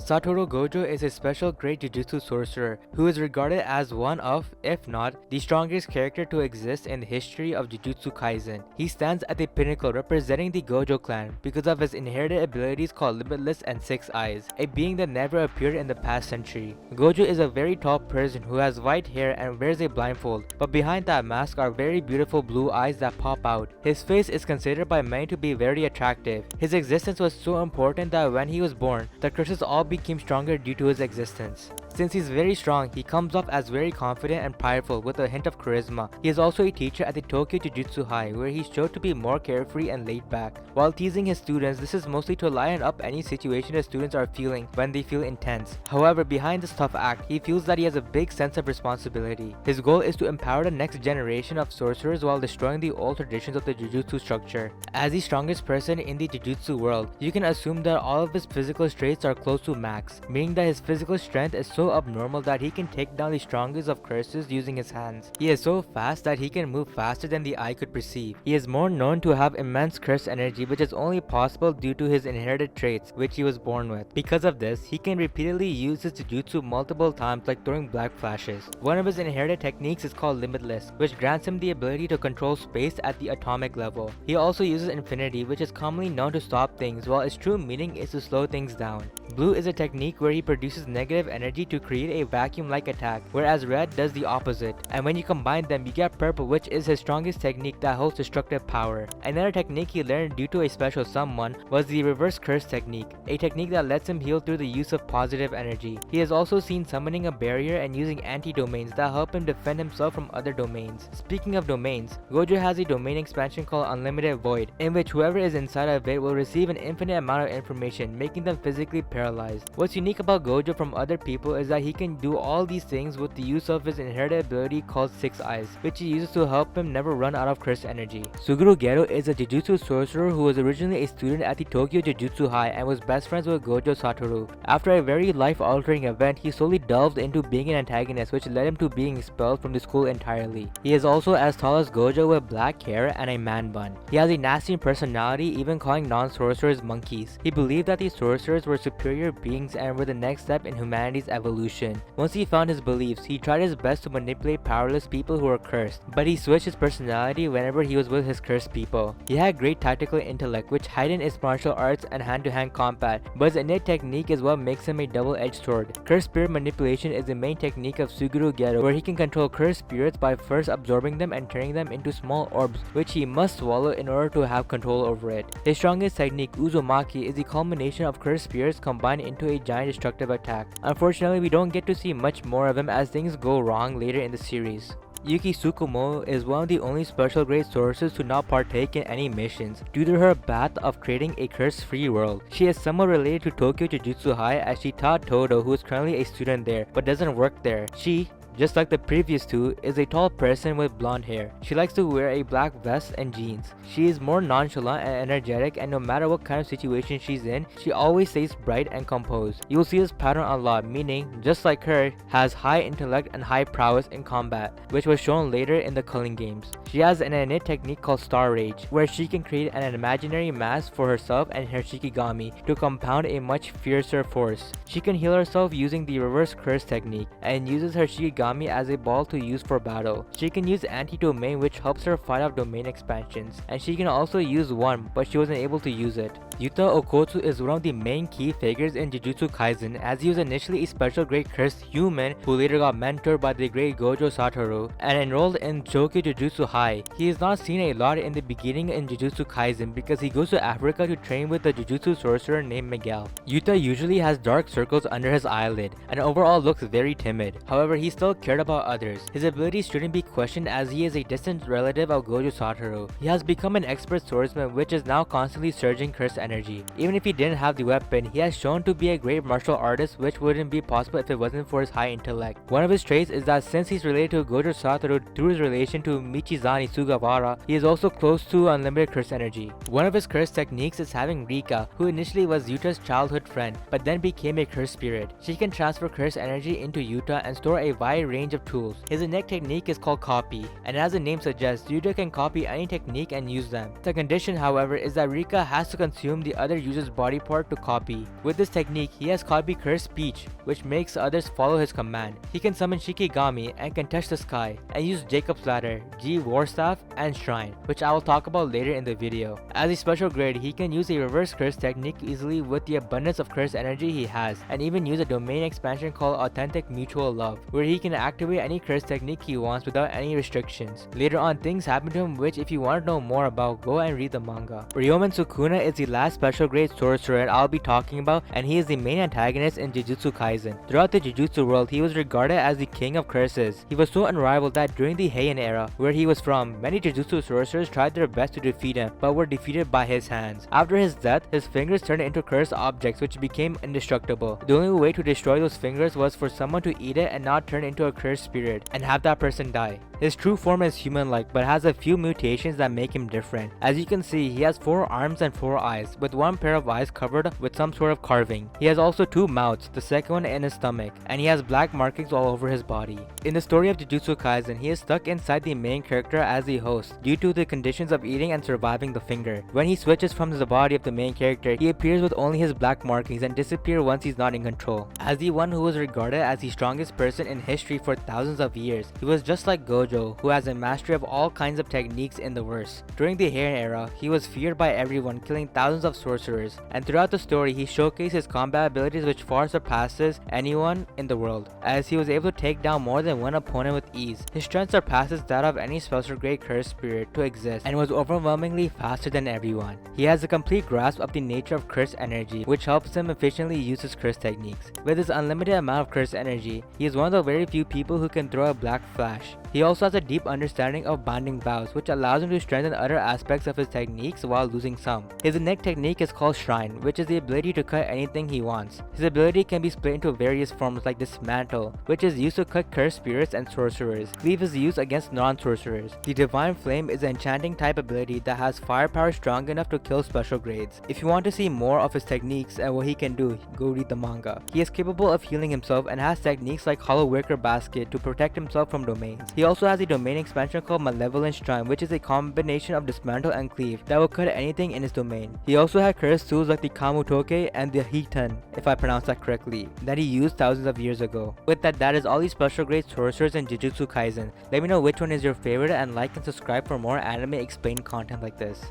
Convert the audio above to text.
Satoru Gojo is a special great Jujutsu sorcerer who is regarded as one of, if not, the strongest character to exist in the history of Jujutsu Kaisen. He stands at the pinnacle representing the Gojo clan because of his inherited abilities called Limitless and Six Eyes, a being that never appeared in the past century. Gojo is a very tall person who has white hair and wears a blindfold, but behind that mask are very beautiful blue eyes that pop out. His face is considered by many to be very attractive. His existence was so important that when he was born, the curses all became stronger due to his existence. Since he's very strong, he comes off as very confident and prideful with a hint of charisma. He is also a teacher at the Tokyo Jujutsu High, where he's shown to be more carefree and laid back. While teasing his students, this is mostly to lighten up any situation the students are feeling when they feel intense. However, behind this tough act, he feels that he has a big sense of responsibility. His goal is to empower the next generation of sorcerers while destroying the old traditions of the Jujutsu structure. As the strongest person in the Jujutsu world, you can assume that all of his physical traits are close to max, meaning that his physical strength is so abnormal that he can take down the strongest of curses using his hands. He is so fast that he can move faster than the eye could perceive. He is more known to have immense curse energy, which is only possible due to his inherited traits, which he was born with. Because of this, he can repeatedly use his Jujutsu multiple times, like throwing black flashes. One of his inherited techniques is called Limitless, which grants him the ability to control space at the atomic level. He also uses Infinity, which is commonly known to stop things, while its true meaning is to slow things down. Blue is a technique where he produces negative energy to create a vacuum-like attack, whereas red does the opposite. And when you combine them, you get purple, which is his strongest technique that holds destructive power. Another technique he learned due to a special someone was the reverse curse technique, a technique that lets him heal through the use of positive energy. He has also seen summoning a barrier and using anti-domains that help him defend himself from other domains. Speaking of domains, Gojo has a domain expansion called Unlimited Void, in which whoever is inside of it will receive an infinite amount of information, making them physically paralyzed. What's unique about Gojo from other people is that he can do all these things with the use of his inherited ability called Six Eyes, which he uses to help him never run out of curse energy. Suguru Geto is a Jujutsu sorcerer who was originally a student at the Tokyo Jujutsu High and was best friends with Gojo Satoru. After a very life-altering event, he slowly delved into being an antagonist, which led him to being expelled from the school entirely. He is also as tall as Gojo with black hair and a man bun. He has a nasty personality, even calling non-sorcerers monkeys. He believed that the sorcerers were superior beings and were the next step in humanity's evolution. Once he found his beliefs, he tried his best to manipulate powerless people who were cursed, but he switched his personality whenever he was with his cursed people. He had great tactical intellect, which heightened his martial arts and hand-to-hand combat, but his innate technique is what makes him a double-edged sword. Cursed spirit manipulation is the main technique of Suguru Geto, where he can control cursed spirits by first absorbing them and turning them into small orbs, which he must swallow in order to have control over it. His strongest technique, Uzumaki, is the culmination of cursed spirits combined into a giant destructive attack. Unfortunately, we don't get to see much more of him as things go wrong later in the series. Yuki Tsukumo is one of the only special grade sorcerers to not partake in any missions due to her path of creating a curse-free world. She is somewhat related to Tokyo Jujutsu High as she taught Todo, who is currently a student there but doesn't work there. She, just like the previous two, is a tall person with blonde hair. She likes to wear a black vest and jeans. She is more nonchalant and energetic, and no matter what kind of situation she's in, she always stays bright and composed. You'll see this pattern a lot, meaning, just like her, has high intellect and high prowess in combat, which was shown later in the Culling games. She has an innate technique called Star Rage, where she can create an imaginary mask for herself and her Shikigami to compound a much fiercer force. She can heal herself using the reverse curse technique, and uses her Shikigami as a ball to use for battle. She can use anti-domain, which helps her fight off domain expansions, and she can also use one, but she wasn't able to use it. Yutu Okkotsu is one of the main key figures in Jujutsu Kaisen, as he was initially a special grade cursed human who later got mentored by the great Gojo Satoru and enrolled in Tokyo Jujutsu High. He is not seen a lot in the beginning in Jujutsu Kaisen because he goes to Africa to train with a Jujutsu sorcerer named Miguel. Yuta usually has dark circles under his eyelid and overall looks very timid. However, he still cared about others. His abilities shouldn't be questioned as he is a distant relative of Gojo Satoru. He has become an expert swordsman, which is now constantly surging curse energy. Even if he didn't have the weapon, he has shown to be a great martial artist, which wouldn't be possible if it wasn't for his high intellect. One of his traits is that since he's related to Gojo Satoru through his relation to Michizane Sugawara, he is also close to unlimited curse energy. One of his curse techniques is having Rika, who initially was Yuta's childhood friend, but then became a curse spirit. She can transfer curse energy into Yuta and store a wide range of tools. His innate technique is called copy, and as the name suggests, Yuta can copy any technique and use them. The condition, however, is that Rika has to consume whom the other uses body part to copy. With this technique, he has copy cursed speech, which makes others follow his command. He can summon Shikigami and can touch the sky, and use Jacob's Ladder, G War Staff, and Shrine, which I will talk about later in the video. As a special grade, he can use a reverse curse technique easily with the abundance of curse energy he has, and even use a domain expansion called Authentic Mutual Love, where he can activate any curse technique he wants without any restrictions. Later on, things happen to him which, if you want to know more about, go and read the manga. Ryomen Sukuna is the last special grade sorcerer I'll be talking about, and he is the main antagonist in Jujutsu Kaisen. Throughout the Jujutsu world, he was regarded as the king of curses. He was so unrivaled that during the Heian era, where he was from, many Jujutsu sorcerers tried their best to defeat him, but were defeated by his hands. After his death, his fingers turned into cursed objects which became indestructible. The only way to destroy those fingers was for someone to eat it and not turn into a cursed spirit, and have that person die. His true form is human-like, but has a few mutations that make him different. As you can see, he has 4 arms and 4 eyes, with one pair of eyes covered with some sort of carving. He has also 2 mouths, the second one in his stomach, and he has black markings all over his body. In the story of Jujutsu Kaisen, he is stuck inside the main character as the host, due to the conditions of eating and surviving the finger. When he switches from the body of the main character, he appears with only his black markings and disappears once he's not in control. As the one who was regarded as the strongest person in history for thousands of years, he was just like Gojo, who has a mastery of all kinds of techniques in the verse. During the Heian era, he was feared by everyone, killing thousands of sorcerers, and throughout the story he showcased his combat abilities which far surpasses anyone in the world, as he was able to take down more than one opponent with ease. His strength surpasses that of any special grade cursed spirit to exist, and was overwhelmingly faster than everyone. He has a complete grasp of the nature of cursed energy, which helps him efficiently use his curse techniques. With his unlimited amount of cursed energy, he is one of the very few people who can throw a black flash. He also has a deep understanding of binding vows, which allows him to strengthen other aspects of his techniques while losing some. His next technique is called Shrine, which is the ability to cut anything he wants. His ability can be split into various forms like Dismantle, which is used to cut cursed spirits and sorcerers. Cleave is used against non-sorcerers. The Divine Flame is an enchanting type ability that has firepower strong enough to kill special grades. If you want to see more of his techniques and what he can do, go read the manga. He is capable of healing himself and has techniques like Hollow Wicker Basket to protect himself from domains. He also has a domain expansion called Malevolent Shrine, which is a combination of Dismantle and Cleave that will cut anything in his domain. He also had cursed tools like the Kamutoke and the Hitan, if I pronounce that correctly, that he used thousands of years ago. With that, that is all these special grade sorcerers in Jujutsu Kaisen. Let me know which one is your favorite, and like and subscribe for more anime explained content like this.